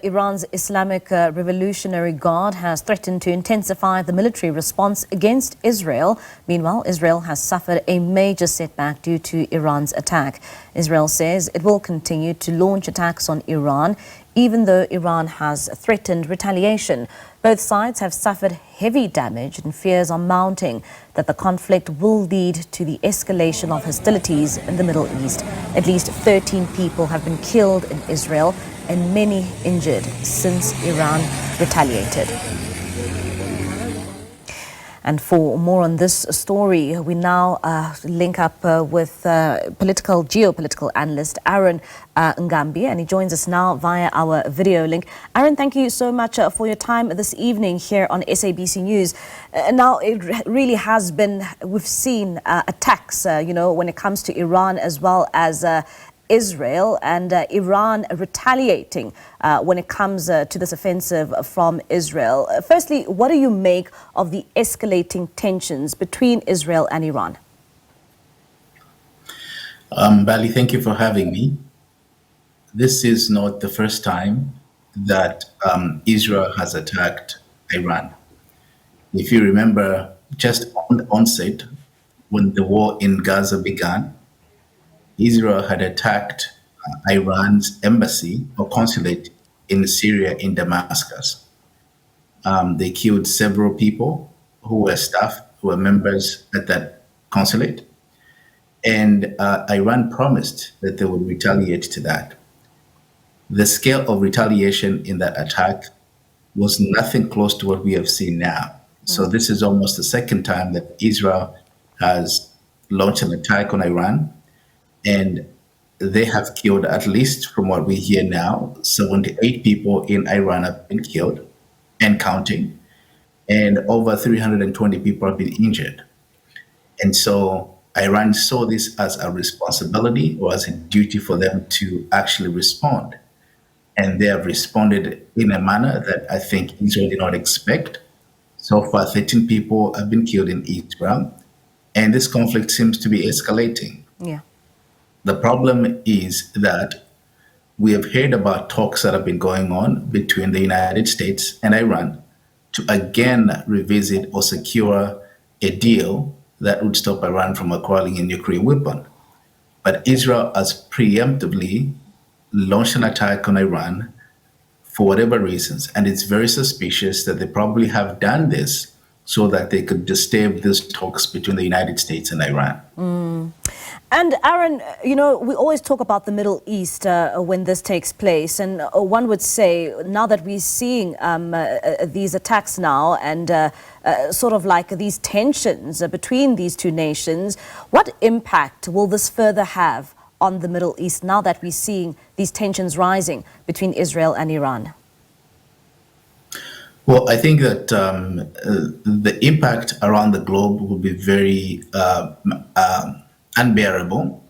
Iran's Islamic Revolutionary Guard has threatened to intensify the military response against Israel. Meanwhile, Israel has suffered a major setback due to Iran's attack. Israel says it will continue to launch attacks on Iran, even though Iran has threatened retaliation. Both sides have suffered heavy damage, and fears are mounting that the conflict will lead to the escalation of hostilities in the Middle East. At least 13 people have been killed in Israel and many injured since Iran retaliated. And for more on this story, we now link up with geopolitical analyst Iran Ngambi, and he joins us now via our video link. Iran, thank you so much for your time this evening here on SABC News. Now, it really has been, we've seen attacks, when it comes to Iran as well as Israel, and Iran retaliating when it comes to this offensive from Israel. Firstly, what do you make of the escalating tensions between Israel and Iran? Bali, thank you for having me. This is not the first time that Israel has attacked Iran. If you remember, just on the onset, when the war in Gaza began, Israel had attacked Iran's embassy or consulate in Syria in Damascus. They killed several people who were staff, who were members at that consulate. And Iran promised that they would retaliate to that. The scale of retaliation in that attack was nothing close to what we have seen now. So this is almost the second time that Israel has launched an attack on Iran. And they have killed, at least from what we hear now, 78 people in Iran have been killed and counting, and over 320 people have been injured. And so Iran saw this as a responsibility or as a duty for them to actually respond. And they have responded in a manner that I think Israel did not expect. So far, 13 people have been killed in Israel, and this conflict seems to be escalating. Yeah. The problem is that we have heard about talks that have been going on between the United States and Iran to again revisit or secure a deal that would stop Iran from acquiring a nuclear weapon. But Israel has preemptively launched an attack on Iran for whatever reasons. And it's very suspicious that they probably have done this so that they could disturb these talks between the United States and Iran. And Aaron, we always talk about the Middle East when this takes place. And one would say, now that we're seeing these attacks now and sort of like these tensions between these two nations, what impact will this further have on the Middle East now that we're seeing these tensions rising between Israel and Iran? Well, I think that the impact around the globe will be very unbearable.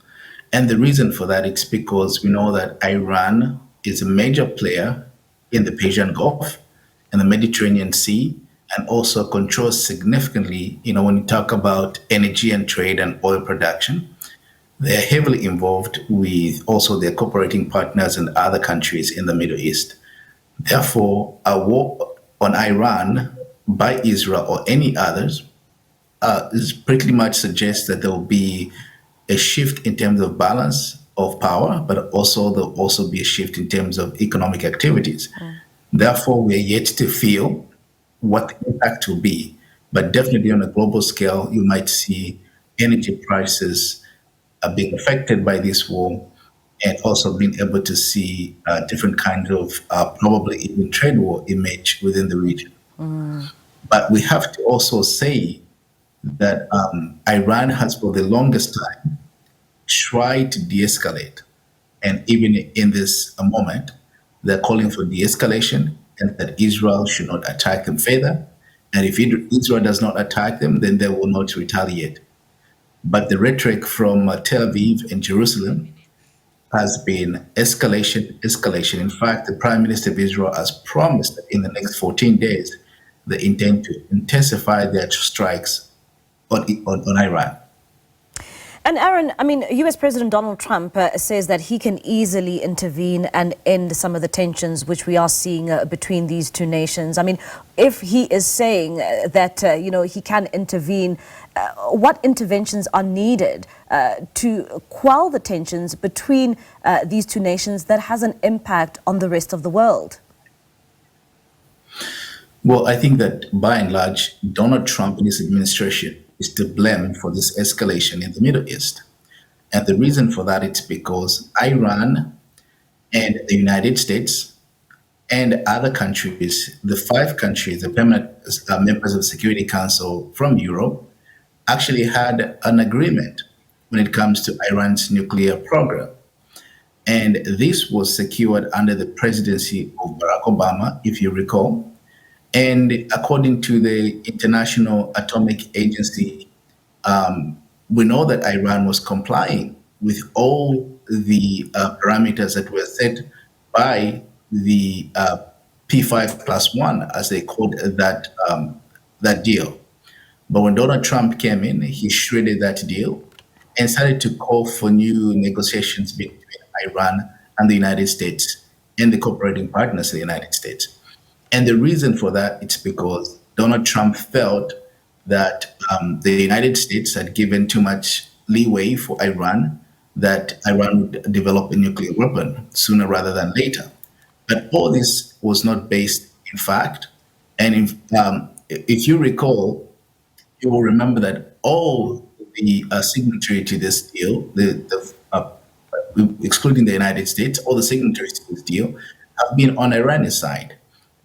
And the reason for that is because we know that Iran is a major player in the Persian Gulf and the Mediterranean Sea, and also controls significantly, when you talk about energy and trade and oil production. They're heavily involved with also their cooperating partners and other countries in the Middle East. Therefore, a war on Iran by Israel or any others is pretty much suggests that there will be a shift in terms of balance of power, but also there'll also be a shift in terms of economic activities. Therefore, we're yet to feel what the impact will be. But definitely on a global scale, you might see energy prices being affected by this war, and also being able to see different kinds of probably even trade war emerge within the region. But we have to also say that Iran has for the longest time tried to de-escalate. And even in this moment, they're calling for de-escalation and that Israel should not attack them further. And if Israel does not attack them, then they will not retaliate. But the rhetoric from Tel Aviv and Jerusalem has been escalation, escalation. In fact, the Prime Minister of Israel has promised that in the next 14 days, they intend to intensify their strikes on Iran. And Aaron, I mean, US President Donald Trump says that he can easily intervene and end some of the tensions which we are seeing between these two nations. I mean, if he is saying that, he can intervene, what interventions are needed to quell the tensions between these two nations that has an impact on the rest of the world? Well, I think that by and large, Donald Trump and his administration is to blame for this escalation in the Middle East. And the reason for that is because Iran and the United States and other countries, the five countries, the permanent members of the Security Council from Europe, actually had an agreement when it comes to Iran's nuclear program. And this was secured under the presidency of Barack Obama, if you recall. And according to the International Atomic Agency, we know that Iran was complying with all the parameters that were set by the P5+1, as they called that deal. But when Donald Trump came in, he shredded that deal and started to call for new negotiations between Iran and the United States and the cooperating partners of the United States. And the reason for that is because Donald Trump felt that the United States had given too much leeway for Iran, that Iran would develop a nuclear weapon sooner rather than later. But all this was not based in fact. And if you recall, you will remember that all the signatory to this deal, excluding the United States, all the signatories to this deal have been on Iran's side,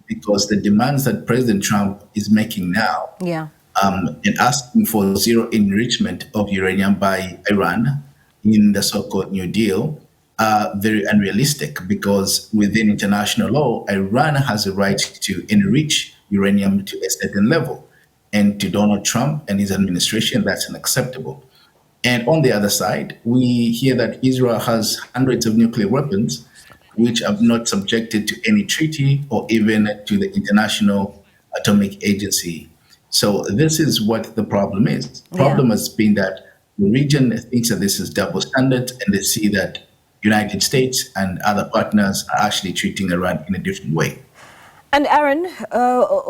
because the demands that President Trump is making now, and asking for zero enrichment of uranium by Iran in the so-called New Deal, are very unrealistic, because within international law, Iran has a right to enrich uranium to a certain level. And to Donald Trump and his administration, that's unacceptable. And on the other side, we hear that Israel has hundreds of nuclear weapons, which are not subjected to any treaty or even to the International Atomic Agency. So this is what the problem is. The problem has been that the region thinks that this is double standards, and they see that United States and other partners are actually treating Iran in a different way. And Aaron,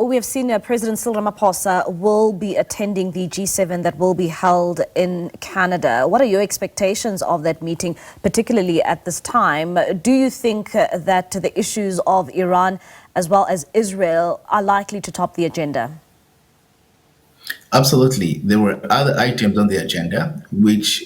we have seen President Cyril Ramaphosa will be attending the G7 that will be held in Canada. What are your expectations of that meeting, particularly at this time? Do you think that the issues of Iran as well as Israel are likely to top the agenda? Absolutely. There were other items on the agenda, which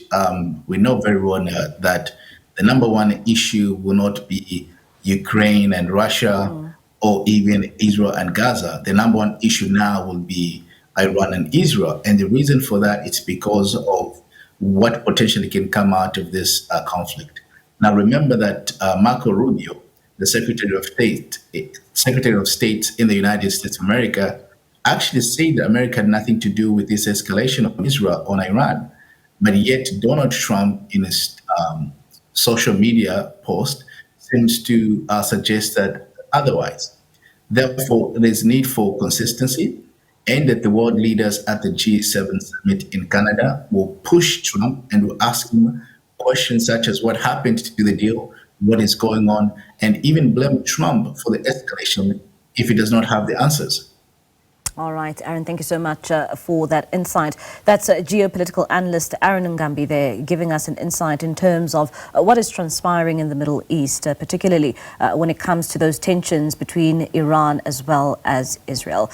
we know very well that the number one issue will not be Ukraine and Russia, or even Israel and Gaza. The number one issue now will be Iran and Israel. And the reason for that is because of what potentially can come out of this conflict. Now, remember that Marco Rubio, the Secretary of State in the United States of America, actually said that America had nothing to do with this escalation of Israel on Iran. But yet Donald Trump, in his social media post, seems to suggest that otherwise. Therefore, there's need for consistency, and that the world leaders at the G7 summit in Canada will push Trump and will ask him questions such as what happened to the deal, what is going on, and even blame Trump for the escalation if he does not have the answers. All right, Aaron, thank you so much for that insight. That's geopolitical analyst Iran Ngambi there, giving us an insight in terms of what is transpiring in the Middle East, particularly when it comes to those tensions between Iran as well as Israel.